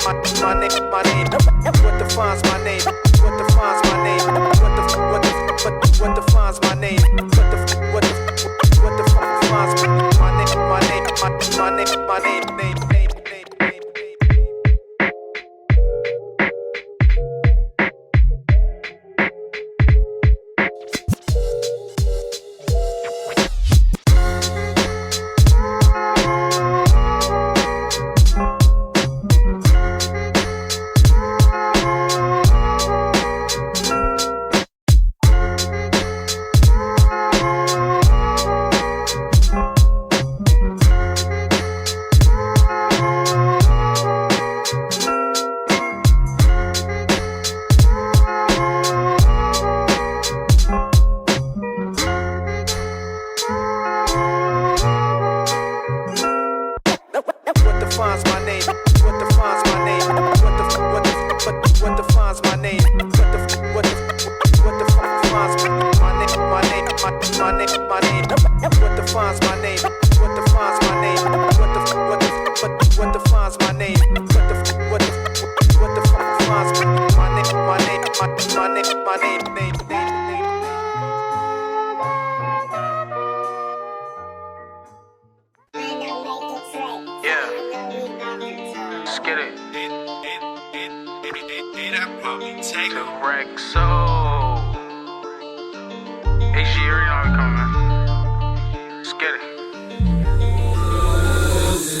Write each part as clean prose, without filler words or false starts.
What defines my name? What defines my name? What defines my name? What defines my name?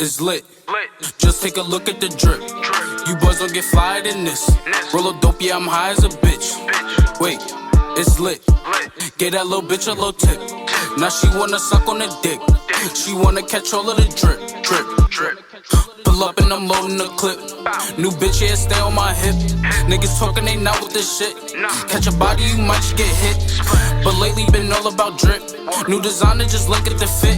It's lit. Just take a look at the drip. You boys don't get fired in this. Roll a dope, yeah, I'm high as a bitch. Wait, it's lit. Get that little bitch a little tip. Now she wanna suck on the dick. She wanna catch all of the drip, drip, drip. Pull up and I'm loading the clip. New bitch, yeah, stay on my hip. Niggas talking, they not with this shit. Catch a body, you might just get hit. But lately been all about drip. New designer, just look at the fit.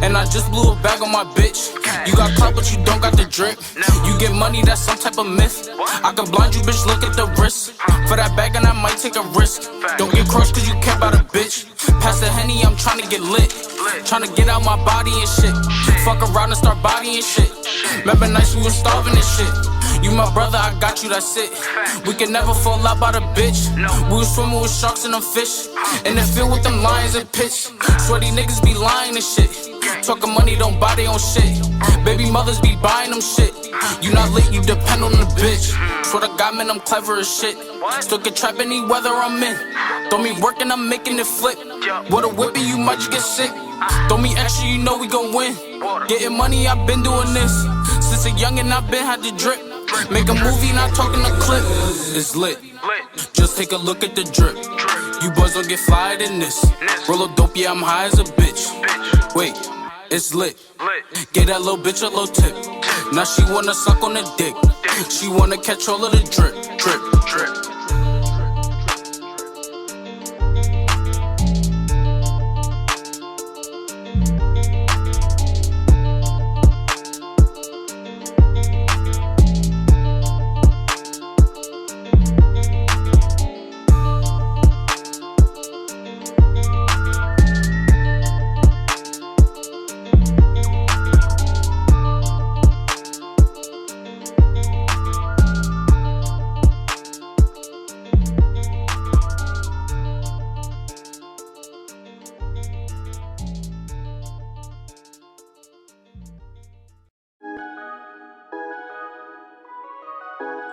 And I just blew a bag on my bitch. You got clout, but you don't got the drip. You get money, that's some type of myth. I can blind you, bitch, look at the wrist. For that bag and I might take a risk. Don't get crushed cause you care about a bitch. Pass the Henny, I'm tryna get lit. Tryna get out my body and shit. Fuck around and start bodying shit. Remember nights we was starving and shit. You my brother, I got you, that's it. We can never fall out by the bitch. We was swimming with sharks and them fish. In the field with them lions and pitch. Sweaty niggas be lying and shit. Talking money, don't buy they own shit. Baby mothers be buying them shit. You not lit, you depend on the bitch. Swear to God, man, I'm clever as shit. Still can trap any weather I'm in. Throw me work and I'm making it flip. With a whipping, you might just get sick. Throw me extra, you know we gon' win. Getting money, I've been doing this. Since a youngin', I've been had to drip. Make a movie, not talking a clip. It's lit. Just take a look at the drip. You boys don't get fired in this. Roll a dope, yeah, I'm high as a bitch. Wait, it's lit. Get that little bitch a little tip. Now she wanna suck on the dick. She wanna catch all of the drip, drip, drip.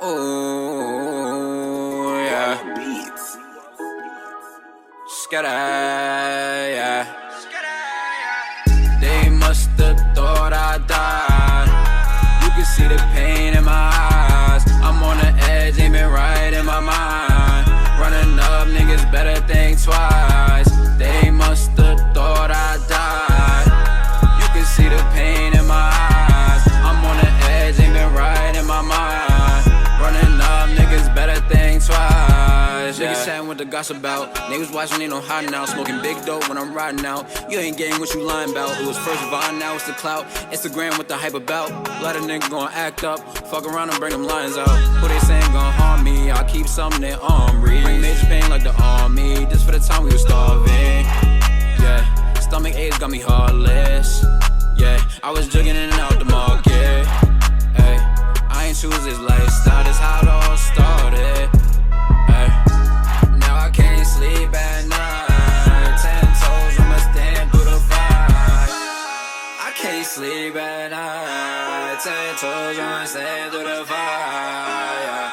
Oh, yeah. Scatter, yeah. They must have thought I died. You can see the pain in my eyes. I'm on the edge, aiming right in my mind. Running up, niggas better think twice. They must have thought I died. You can see the pain in my eyes. I'm on the edge, aiming right in my mind. Better think twice, yeah. Niggas chatting what the gossip about. Niggas watching, ain't no hiding out. Smoking big dope when I'm riding out. You ain't getting what you lying about. It was first Vine, now it's the clout. Instagram with the hype about. A lot of niggas gon' act up. Fuck around and bring them lines out. Who they saying gon' harm me? I'll keep something in armory. Bring major pain like the army. Just for the time we was starving. Yeah, stomach aches got me heartless. Yeah, I was jugging in and out the market. Ay, I ain't choose this lifestyle, that's how it all started. Ay. Now I can't sleep at night. 10 toes, I'ma stand through the fight. I can't sleep at night. 10 toes, I'ma stand through the fire.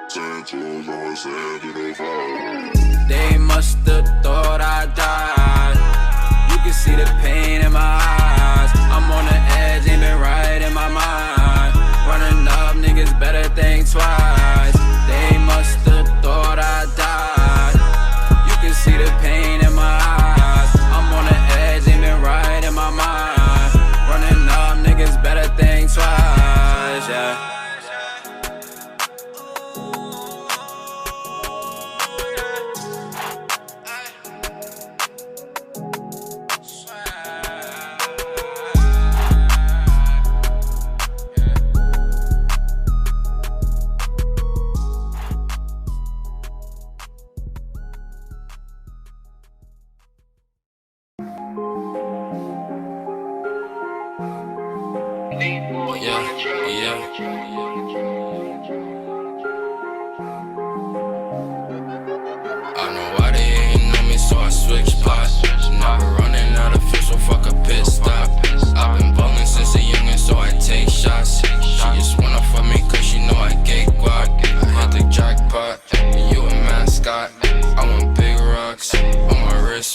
10 toes, I'ma stand through the fire. They must've thought I died. You can see the pain in my eyes. I'm on the edge, aiming right in my mind. Running up, niggas better think twice. They must've thought I died. You can see the pain in my eyes. I'm on the edge, aiming right in my mind. Running up, niggas better think twice, yeah.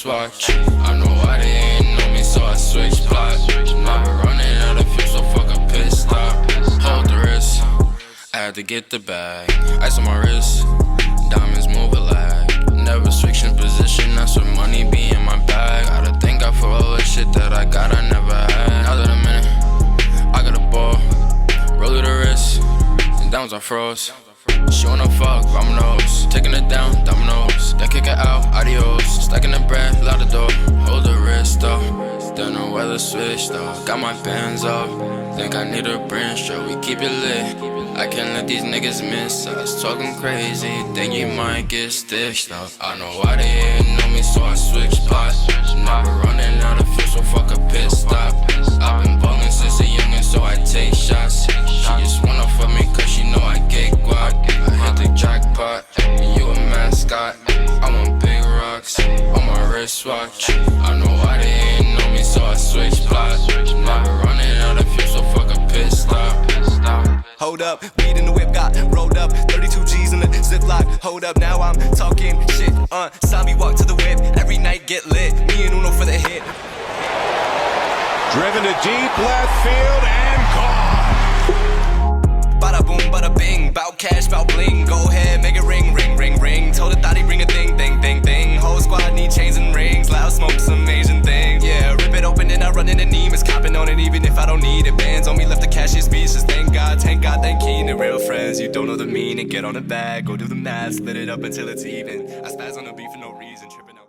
Watch. I know why they ain't know me, so I switch plots. Now we're running out of fuel, so fuck a pit stop. Hold the wrist, I had to get the bag. Ice on my wrist, diamonds move a lag. Never switching position, that's where money be in my bag. Gotta thank God for all the shit that I got, I never had. Now that I'm in it, I got a ball. Roll to the wrist, and downs I froze. She wanna fuck, dominoes. Taking it down, dominoes. Then kick it out, adios. Stacking the bread, loud the door. Hold the wrist though. Don't know where the switch though. Got my pants up. Think I need a brain stroke. We keep it lit. I can't let these niggas miss us. Talking crazy, think you might get stitched up. I know why they ain't know me, so I switch plots. Now we're running out of fuel, so fuck a pit stop. I've been ballin' since a youngin', so I take shots. She just wanna fuck me cause she know I get guac. I hit the jackpot, and you a mascot. I want big rocks on my wristwatch. I know why they ain't know me, so I switch plots. Now we're running out of fuel, so fuck a pit stop. Hold up, weed in the whip got rolled up. 32 G's in the ziplock. Hold up, now I'm talking shit. Saw me walk to the whip. Every night get lit. Me and Uno for the hit. Driven to deep left field and gone. Bada boom, bada bing. Bout cash, bout bling. Go ahead, make it ring, ring, ring, ring. Told the thought he bring a thing, thing, thing, thing. Whole squad need chains and rings. Loud smoke, some Asian things. Yeah, rip it open and I run in the Nemus. Copping on it even if I don't need it. Bands on me left the cashier speeches. Thank God, thank Keen. The real friends, you don't know the meaning. Get on the bag, go do the math. Split it up until it's even. I spaz on the beat for no reason. Tripping out.